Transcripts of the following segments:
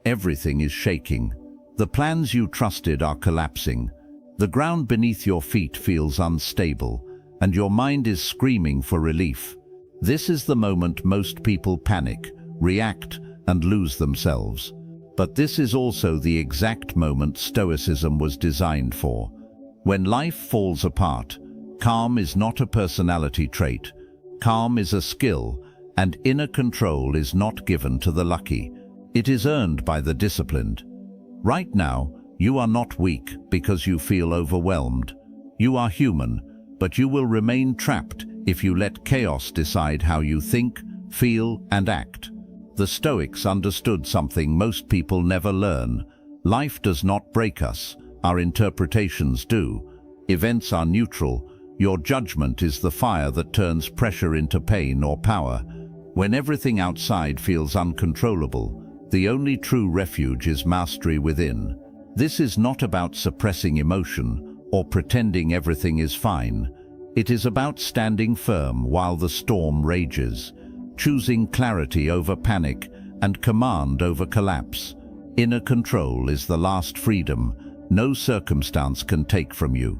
everything is shaking. The plans you trusted are collapsing. The ground beneath your feet feels unstable, and your mind is screaming for relief. This is the moment most people panic, react, and lose themselves. But this is also the exact moment Stoicism was designed for. When life falls apart, calm is not a personality trait. Calm is a skill, and inner control is not given to the lucky. It is earned by the disciplined. Right now, you are not weak because you feel overwhelmed. You are human, but you will remain trapped if you let chaos decide how you think, feel, and act. The Stoics understood something most people never learn. Life does not break us, our interpretations do. Events are neutral. Your judgment is the fire that turns pressure into pain or power. When everything outside feels uncontrollable, the only true refuge is mastery within. This is not about suppressing emotion or pretending everything is fine. It is about standing firm while the storm rages, choosing clarity over panic and command over collapse. Inner control is the last freedom no circumstance can take from you.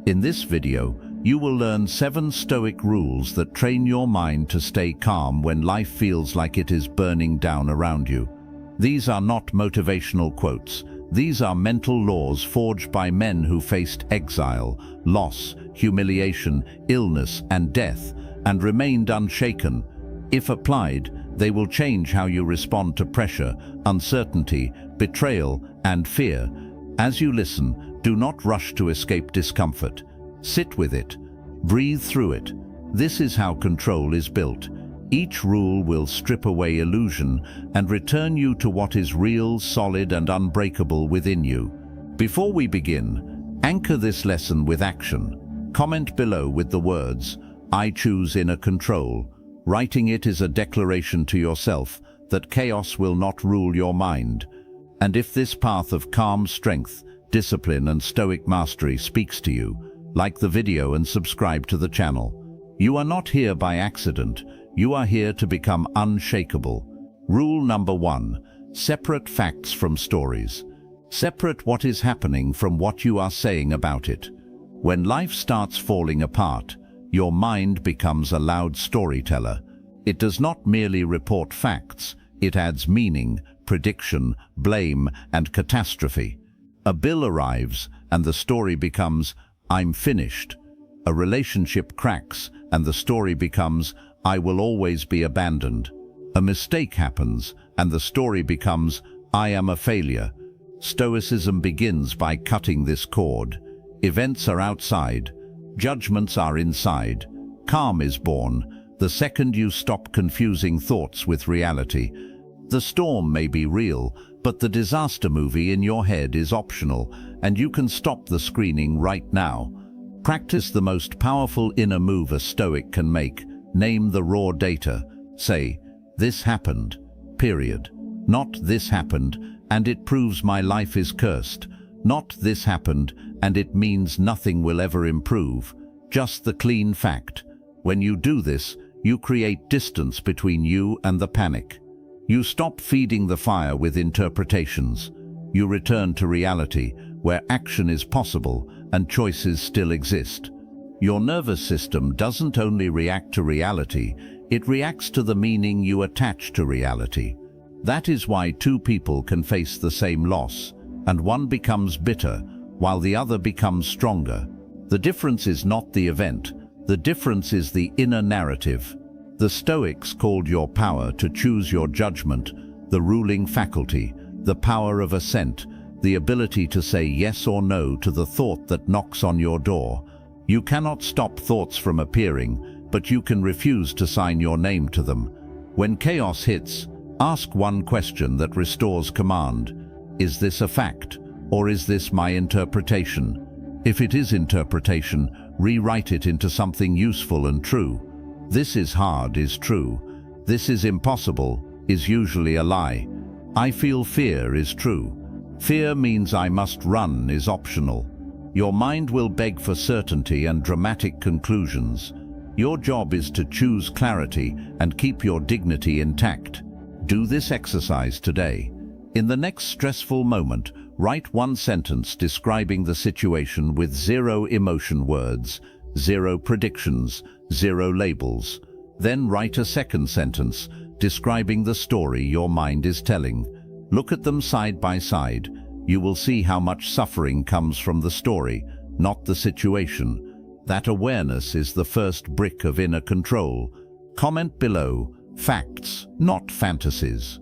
In this video, you will learn 7 Stoic rules that train your mind to stay calm when life feels like it is burning down around you. These are not motivational quotes. These are mental laws forged by men who faced exile, loss, humiliation, illness, and death, and remained unshaken. If applied, they will change how you respond to pressure, uncertainty, betrayal, and fear. As you listen, do not rush to escape discomfort. Sit with it. Breathe through it. This is how control is built. Each rule will strip away illusion and return you to what is real, solid, and unbreakable within you. Before we begin, anchor this lesson with action. Comment below with the words, "I choose inner control." Writing it is a declaration to yourself that chaos will not rule your mind. And if this path of calm strength, discipline, and Stoic mastery speaks to you, like the video and subscribe to the channel. You are not here by accident. You are here to become unshakable. Rule number 1. Separate facts from stories. Separate what is happening from what you are saying about it. When life starts falling apart, your mind becomes a loud storyteller. It does not merely report facts, it adds meaning, prediction, blame, and catastrophe. A bill arrives, and the story becomes, "I'm finished." A relationship cracks, and the story becomes, "I will always be abandoned." A mistake happens, and the story becomes, "I am a failure." Stoicism begins by cutting this cord. Events are outside. Judgments are inside. Calm is born the second you stop confusing thoughts with reality. The storm may be real, but the disaster movie in your head is optional, and you can stop the screening right now. Practice the most powerful inner move a Stoic can make. Name the raw data. Say, "This happened, period." Not "this happened, and it proves my life is cursed." Not "this happened, and it means nothing will ever improve." Just the clean fact. When you do this, you create distance between you and the panic. You stop feeding the fire with interpretations. You return to reality, where action is possible and choices still exist. Your nervous system doesn't only react to reality, it reacts to the meaning you attach to reality. That is why 2 people can face the same loss, and one becomes bitter, while the other becomes stronger. The difference is not the event, the difference is the inner narrative. The Stoics called your power to choose your judgment the ruling faculty, the power of assent, the ability to say yes or no to the thought that knocks on your door. You cannot stop thoughts from appearing, but you can refuse to sign your name to them. When chaos hits, ask one question that restores command. Is this a fact, or is this my interpretation? If it is interpretation, rewrite it into something useful and true. This is hard is true. This is impossible is usually a lie. I feel fear is true. Fear means I must run is optional. Your mind will beg for certainty and dramatic conclusions. Your job is to choose clarity and keep your dignity intact. Do this exercise today. In the next stressful moment, write one sentence describing the situation with 0 emotion words, 0 predictions, 0 labels. Then write a second sentence describing the story your mind is telling. Look at them side by side. You will see how much suffering comes from the story, not the situation. That awareness is the first brick of inner control. Comment below, facts, not fantasies.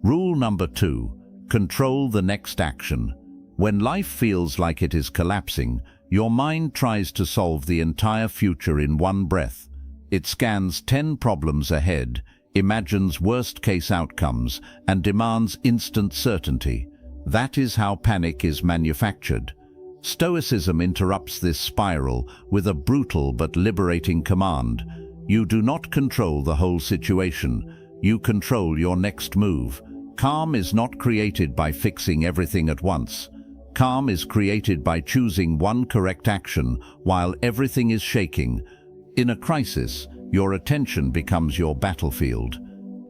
Rule number 2, control the next action. When life feels like it is collapsing, your mind tries to solve the entire future in one breath. It scans 10 problems ahead, imagines worst-case outcomes, and demands instant certainty. That is how panic is manufactured. Stoicism interrupts this spiral with a brutal but liberating command. You do not control the whole situation. You control your next move. Calm is not created by fixing everything at once. Calm is created by choosing one correct action while everything is shaking. In a crisis, your attention becomes your battlefield.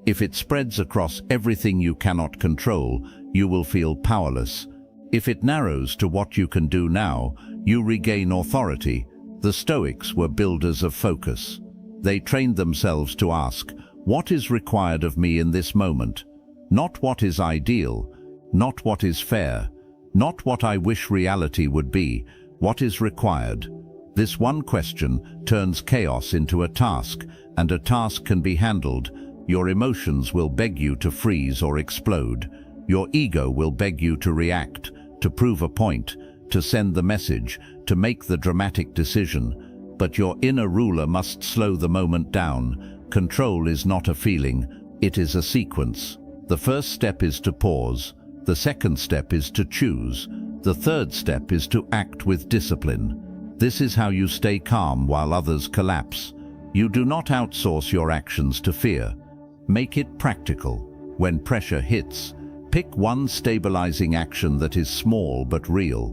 If it spreads across everything you cannot control, you will feel powerless. If it narrows to what you can do now, you regain authority. The Stoics were builders of focus. They trained themselves to ask, what is required of me in this moment? Not what is ideal, not what is fair, not what I wish reality would be, what is required? This one question turns chaos into a task, and a task can be handled. Your emotions will beg you to freeze or explode. Your ego will beg you to react, to prove a point, to send the message, to make the dramatic decision. But your inner ruler must slow the moment down. Control is not a feeling, it is a sequence. The first step is to pause. The second step is to choose. The third step is to act with discipline. This is how you stay calm while others collapse. You do not outsource your actions to fear. Make it practical. When pressure hits, pick one stabilizing action that is small but real.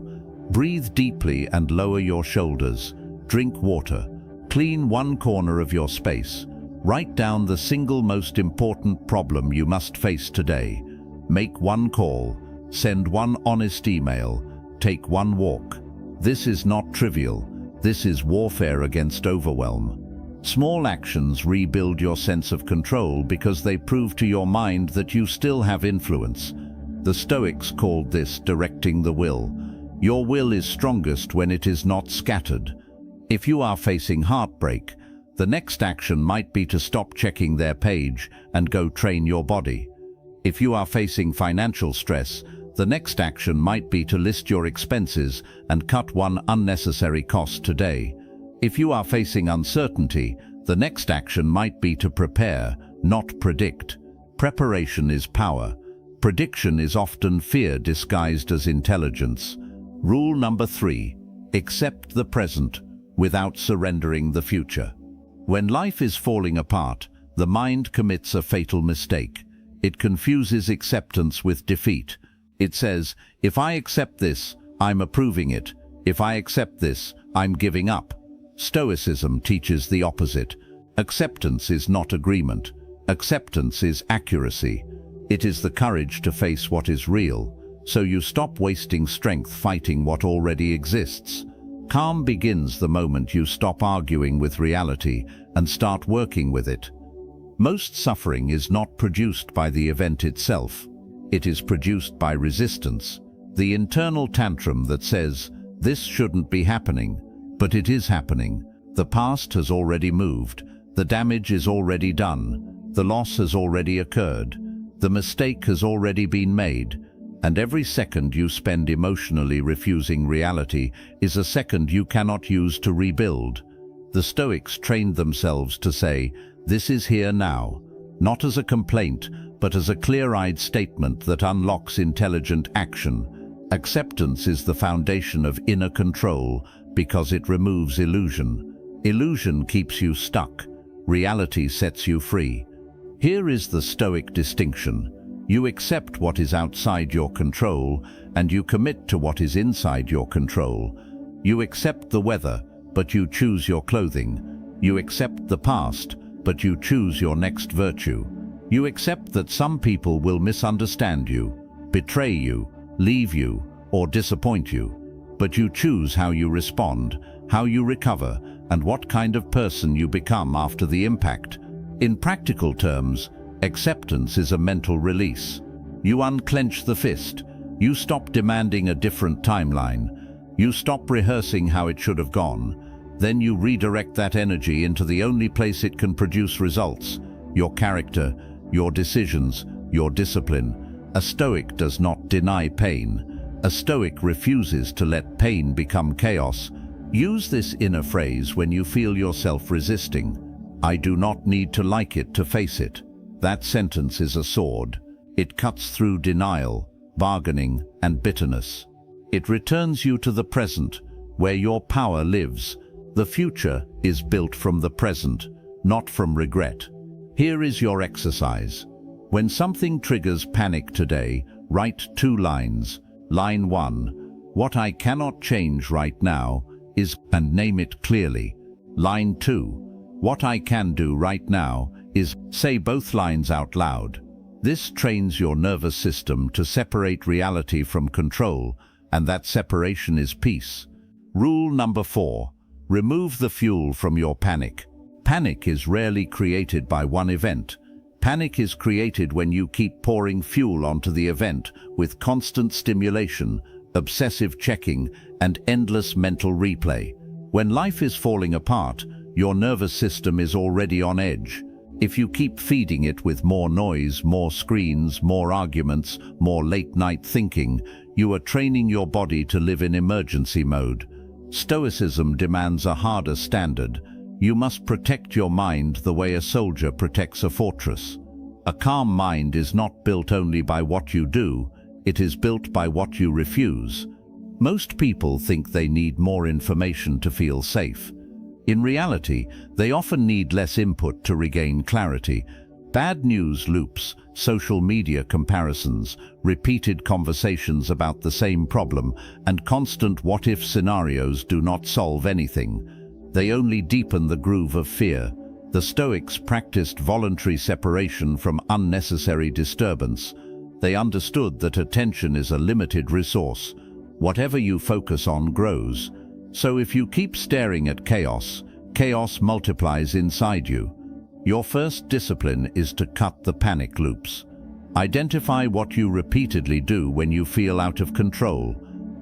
Breathe deeply and lower your shoulders. Drink water. Clean one corner of your space. Write down the single most important problem you must face today. Make one call. Send one honest email. Take one walk. This is not trivial. This is warfare against overwhelm. Small actions rebuild your sense of control because they prove to your mind that you still have influence. The Stoics called this directing the will. Your will is strongest when it is not scattered. If you are facing heartbreak, the next action might be to stop checking their page and go train your body. If you are facing financial stress, the next action might be to list your expenses and cut one unnecessary cost today. If you are facing uncertainty, the next action might be to prepare, not predict. Preparation is power. Prediction is often fear disguised as intelligence. Rule number 3, accept the present without surrendering the future. When life is falling apart, the mind commits a fatal mistake. It confuses acceptance with defeat. It says, if I accept this, I'm approving it. If I accept this, I'm giving up. Stoicism teaches the opposite. Acceptance is not agreement. Acceptance is accuracy. It is the courage to face what is real, so you stop wasting strength fighting what already exists. Calm begins the moment you stop arguing with reality and start working with it. Most suffering is not produced by the event itself. It is produced by resistance, the internal tantrum that says, this shouldn't be happening, but it is happening. The past has already moved. The damage is already done. The loss has already occurred. The mistake has already been made. And every second you spend emotionally refusing reality is a second you cannot use to rebuild. The Stoics trained themselves to say, this is here now, not as a complaint, but as a clear-eyed statement that unlocks intelligent action. Acceptance is the foundation of inner control because it removes illusion. Illusion keeps you stuck. Reality sets you free. Here is the Stoic distinction. You accept what is outside your control, and you commit to what is inside your control. You accept the weather, but you choose your clothing. You accept the past, but you choose your next virtue. You accept that some people will misunderstand you, betray you, leave you, or disappoint you. But you choose how you respond, how you recover, and what kind of person you become after the impact. In practical terms, acceptance is a mental release. You unclench the fist. You stop demanding a different timeline. You stop rehearsing how it should have gone. Then you redirect that energy into the only place it can produce results: your character, your decisions, your discipline. A Stoic does not deny pain. A Stoic refuses to let pain become chaos. Use this inner phrase when you feel yourself resisting. I do not need to like it to face it. That sentence is a sword. It cuts through denial, bargaining, and bitterness. It returns you to the present, where your power lives. The future is built from the present, not from regret. Here is your exercise. When something triggers panic today, write 2 lines. Line 1, what I cannot change right now is, and name it clearly. Line 2, what I can do right now is, say both lines out loud. This trains your nervous system to separate reality from control, and that separation is peace. Rule number 4, remove the fuel from your panic. Panic is rarely created by one event. Panic is created when you keep pouring fuel onto the event with constant stimulation, obsessive checking, and endless mental replay. When life is falling apart, your nervous system is already on edge. If you keep feeding it with more noise, more screens, more arguments, more late-night thinking, you are training your body to live in emergency mode. Stoicism demands a harder standard. You must protect your mind the way a soldier protects a fortress. A calm mind is not built only by what you do, it is built by what you refuse. Most people think they need more information to feel safe. In reality, they often need less input to regain clarity. Bad news loops, social media comparisons, repeated conversations about the same problem, and constant what-if scenarios do not solve anything. They only deepen the groove of fear. The Stoics practiced voluntary separation from unnecessary disturbance. They understood that attention is a limited resource. Whatever you focus on grows. So if you keep staring at chaos, chaos multiplies inside you. Your first discipline is to cut the panic loops. Identify what you repeatedly do when you feel out of control.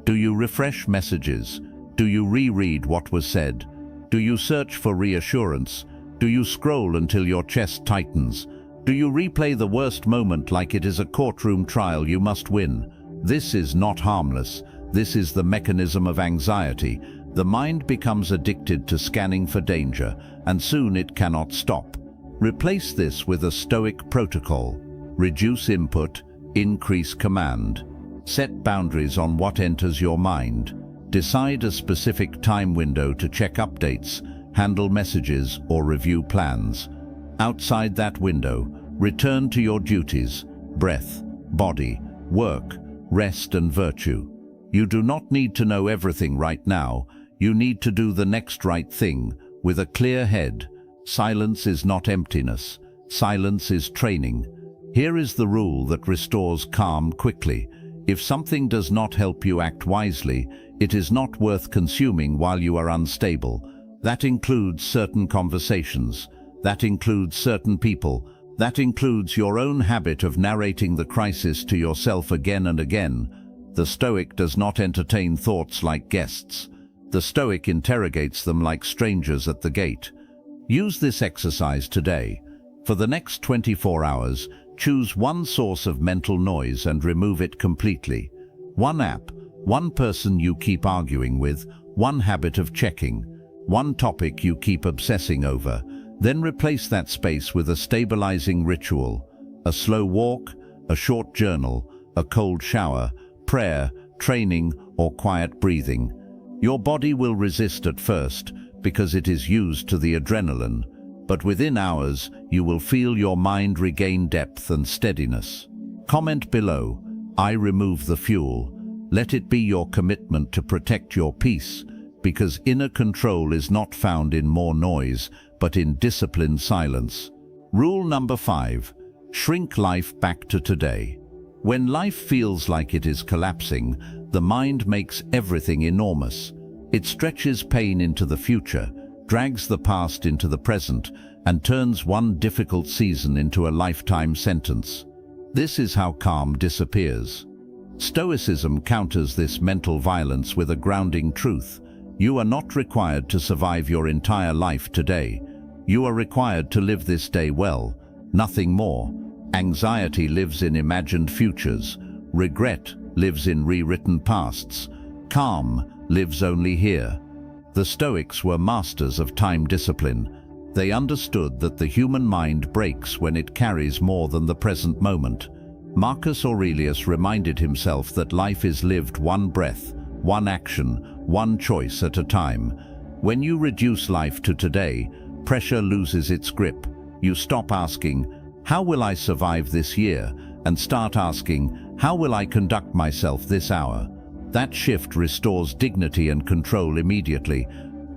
Do you refresh messages? Do you reread what was said? Do you search for reassurance? Do you scroll until your chest tightens? Do you replay the worst moment like it is a courtroom trial you must win? This is not harmless. This is the mechanism of anxiety. The mind becomes addicted to scanning for danger, and soon it cannot stop. Replace this with a Stoic protocol. Reduce input, increase command. Set boundaries on what enters your mind. Decide a specific time window to check updates, handle messages, or review plans. Outside that window, return to your duties: breath, body, work, rest, and virtue. You do not need to know everything right now. You need to do the next right thing, with a clear head. Silence is not emptiness. Silence is training. Here is the rule that restores calm quickly. If something does not help you act wisely, it is not worth consuming while you are unstable. That includes certain conversations. That includes certain people. That includes your own habit of narrating the crisis to yourself again and again. The Stoic does not entertain thoughts like guests. The Stoic interrogates them like strangers at the gate. Use this exercise today. For the next 24 hours, choose one source of mental noise and remove it completely. One app, one person you keep arguing with, one habit of checking, one topic you keep obsessing over. Then replace that space with a stabilizing ritual: a slow walk, a short journal, a cold shower, prayer, training, or quiet breathing. Your body will resist at first because it is used to the adrenaline, but within hours you will feel your mind regain depth and steadiness. Comment below, I remove the fuel. Let it be your commitment to protect your peace, because inner control is not found in more noise, but in disciplined silence. Rule number 5, shrink life back to today. When life feels like it is collapsing, the mind makes everything enormous. It stretches pain into the future, drags the past into the present, and turns one difficult season into a lifetime sentence. This is how calm disappears. Stoicism counters this mental violence with a grounding truth. You are not required to survive your entire life today. You are required to live this day well, nothing more. Anxiety lives in imagined futures. Regret lives in rewritten pasts. Calm lives only here. The Stoics were masters of time discipline. They understood that the human mind breaks when it carries more than the present moment. Marcus Aurelius reminded himself that life is lived one breath, one action, one choice at a time. When you reduce life to today, pressure loses its grip. You stop asking, "How will I survive this year?" and start asking, "How will I conduct myself this hour?" That shift restores dignity and control immediately.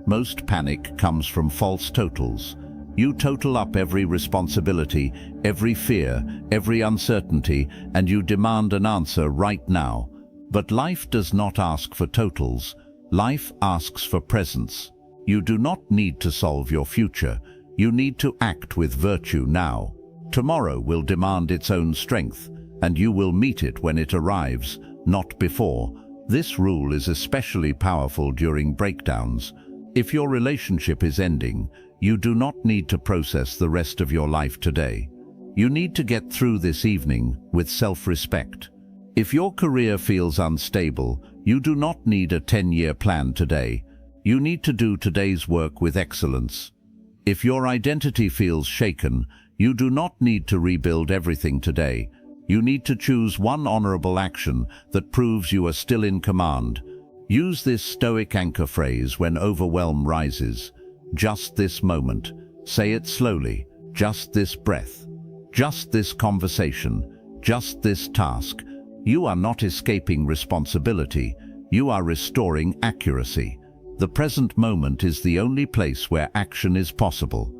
Most panic comes from false totals. You total up every responsibility, every fear, every uncertainty, and you demand an answer right now. But life does not ask for totals. Life asks for presence. You do not need to solve your future. You need to act with virtue now. Tomorrow will demand its own strength, and you will meet it when it arrives, not before. This rule is especially powerful during breakdowns. If your relationship is ending, you do not need to process the rest of your life today. You need to get through this evening with self-respect. If your career feels unstable, you do not need a 10-year plan today. You need to do today's work with excellence. If your identity feels shaken, you do not need to rebuild everything today. You need to choose one honorable action that proves you are still in command. Use this Stoic anchor phrase when overwhelm rises. Just this moment. Say it slowly. Just this breath. Just this conversation. Just this task. You are not escaping responsibility. You are restoring accuracy. The present moment is the only place where action is possible.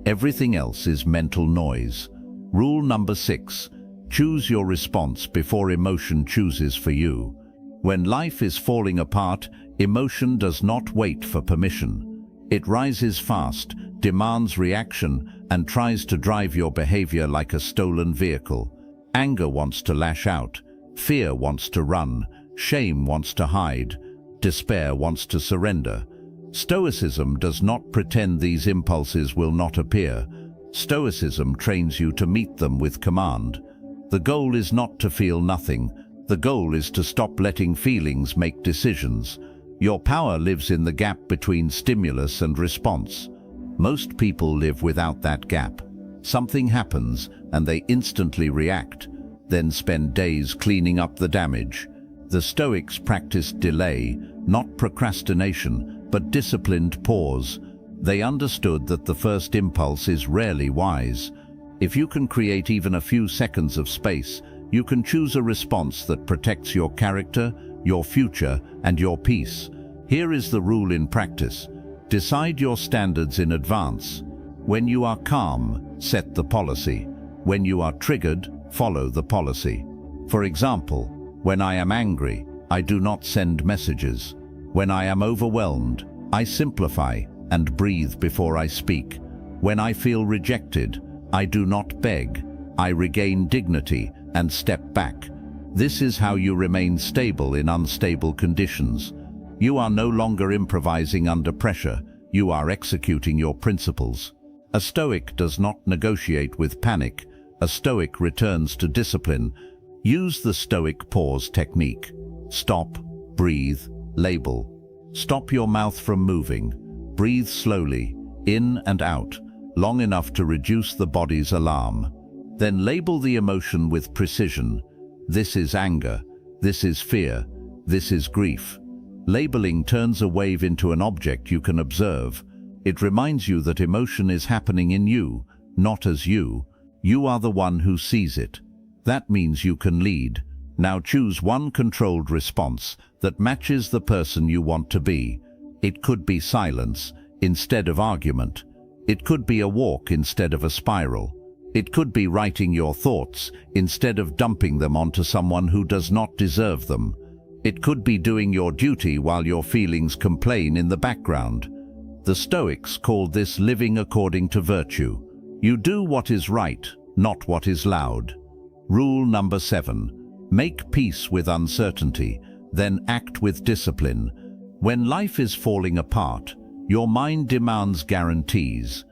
Everything else is mental noise. Rule number 6. Choose your response before emotion chooses for you. When life is falling apart, emotion does not wait for permission. It rises fast, demands reaction, and tries to drive your behavior like a stolen vehicle. Anger wants to lash out. Fear wants to run. Shame wants to hide. Despair wants to surrender. Stoicism does not pretend these impulses will not appear. Stoicism trains you to meet them with command. The goal is not to feel nothing. The goal is to stop letting feelings make decisions. Your power lives in the gap between stimulus and response. Most people live without that gap. Something happens and they instantly react, then spend days cleaning up the damage. The Stoics practiced delay, not procrastination, but disciplined pause. They understood that the first impulse is rarely wise. If you can create even a few seconds of space, you can choose a response that protects your character, your future, and your peace. Here is the rule in practice. Decide your standards in advance. When you are calm, set the policy. When you are triggered, follow the policy. For example, when I am angry, I do not send messages. When I am overwhelmed, I simplify and breathe before I speak. When I feel rejected, I do not beg. I regain dignity and step back. This is how you remain stable in unstable conditions. You are no longer improvising under pressure. You are executing your principles. A Stoic does not negotiate with panic. A Stoic returns to discipline. Use the Stoic pause technique. Stop, breathe, label. Stop your mouth from moving. Breathe slowly, in and out, long enough to reduce the body's alarm. Then label the emotion with precision. This is anger. This is fear. This is grief. Labeling turns a wave into an object you can observe. It reminds you that emotion is happening in you, not as you. You are the one who sees it. That means you can lead. Now choose one controlled response that matches the person you want to be. It could be silence instead of argument. It could be a walk instead of a spiral. It could be writing your thoughts instead of dumping them onto someone who does not deserve them. It could be doing your duty while your feelings complain in the background. The Stoics called this living according to virtue. You do what is right, not what is loud. Rule number 7. Make peace with uncertainty, then act with discipline. When life is falling apart, your mind demands guarantees.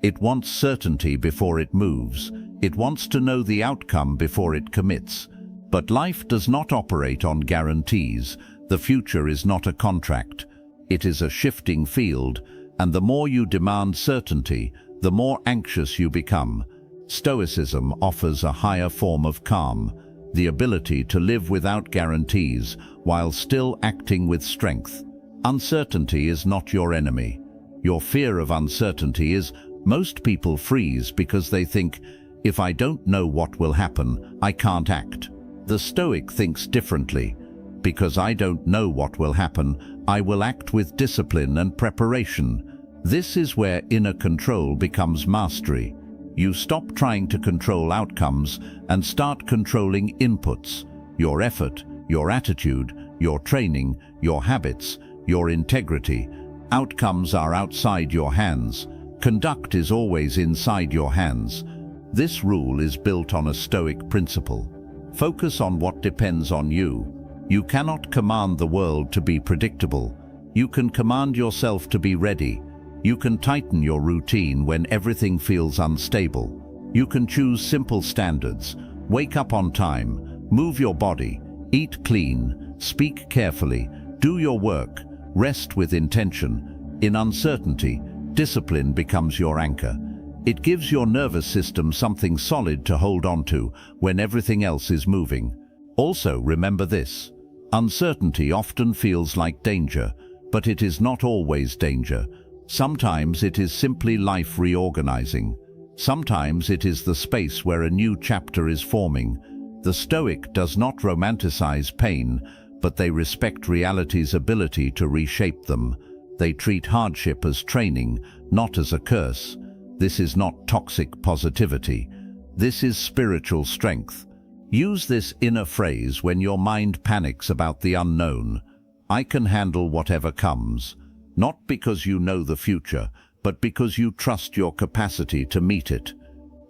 It wants certainty before it moves. It wants to know the outcome before it commits. But life does not operate on guarantees. The future is not a contract. It is a shifting field, and the more you demand certainty, the more anxious you become. Stoicism offers a higher form of calm, the ability to live without guarantees while still acting with strength. Uncertainty is not your enemy. Your fear of uncertainty is most people freeze because they think, if I don't know what will happen, I can't act. The Stoic thinks differently. Because I don't know what will happen, I will act with discipline and preparation. This is where inner control becomes mastery. You stop trying to control outcomes and start controlling inputs. Your effort, your attitude, your training, your habits, your integrity. Outcomes are outside your hands. Conduct is always inside your hands. This rule is built on a Stoic principle. Focus on what depends on you. You cannot command the world to be predictable. You can command yourself to be ready. You can tighten your routine when everything feels unstable. You can choose simple standards. Wake up on time, move your body, eat clean, speak carefully, do your work, rest with intention. In uncertainty, discipline becomes your anchor. It gives your nervous system something solid to hold on to when everything else is moving. Also, remember this. Uncertainty often feels like danger, but it is not always danger. Sometimes it is simply life reorganizing. Sometimes it is the space where a new chapter is forming. The Stoic does not romanticize pain, but they respect reality's ability to reshape them. They treat hardship as training, not as a curse. This is not toxic positivity. This is spiritual strength. Use this inner phrase when your mind panics about the unknown. I can handle whatever comes. Not because you know the future, but because you trust your capacity to meet it.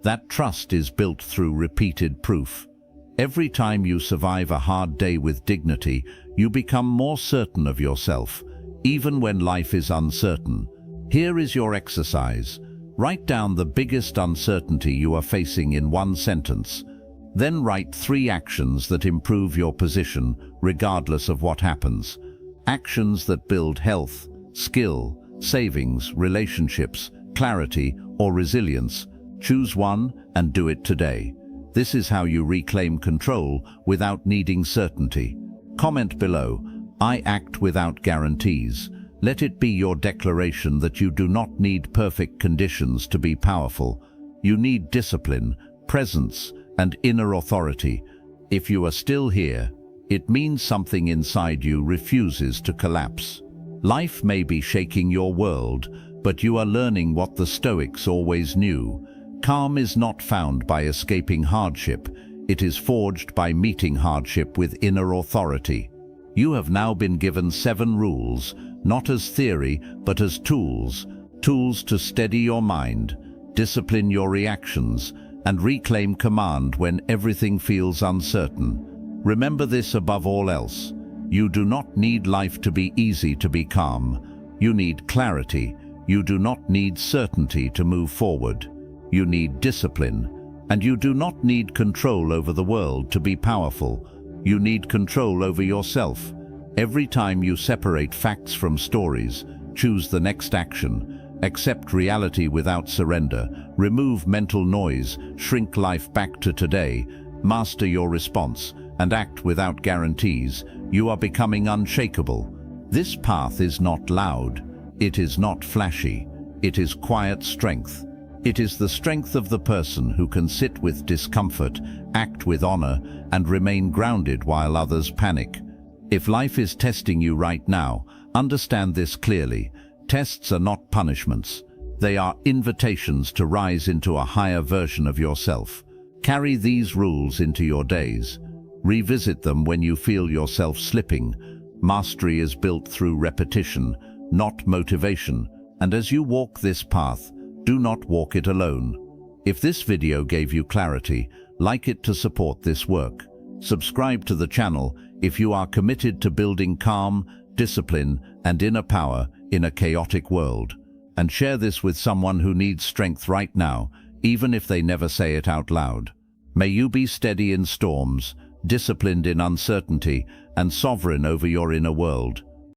That trust is built through repeated proof. Every time you survive a hard day with dignity, you become more certain of yourself, even when life is uncertain. Here is your exercise. Write down the biggest uncertainty you are facing in one sentence. Then write 3 actions that improve your position, regardless of what happens. Actions that build health, skill, savings, relationships, clarity, or resilience. Choose one and do it today. This is how you reclaim control without needing certainty. Comment below, I act without guarantees. Let it be your declaration that you do not need perfect conditions to be powerful. You need discipline, presence, and inner authority. If you are still here, it means something inside you refuses to collapse. Life may be shaking your world, but you are learning what the Stoics always knew. Calm is not found by escaping hardship. It is forged by meeting hardship with inner authority. You have now been given 7 rules, not as theory, but as tools. Tools to steady your mind, discipline your reactions, and reclaim command when everything feels uncertain. Remember this above all else. You do not need life to be easy to be calm. You need clarity. You do not need certainty to move forward. You need discipline. And you do not need control over the world to be powerful. You need control over yourself. Every time you separate facts from stories, choose the next action. Accept reality without surrender. Remove mental noise. Shrink life back to today. Master your response and act without guarantees. You are becoming unshakable. This path is not loud. It is not flashy. It is quiet strength. It is the strength of the person who can sit with discomfort, act with honor, and remain grounded while others panic. If life is testing you right now, understand this clearly. Tests are not punishments. They are invitations to rise into a higher version of yourself. Carry these rules into your days. Revisit them when you feel yourself slipping. Mastery is built through repetition, not motivation. And as you walk this path, do not walk it alone. If this video gave you clarity, like it to support this work. Subscribe to the channel if you are committed to building calm, discipline, and inner power in a chaotic world. And share this with someone who needs strength right now, even if they never say it out loud. May you be steady in storms, disciplined in uncertainty, and sovereign over your inner world.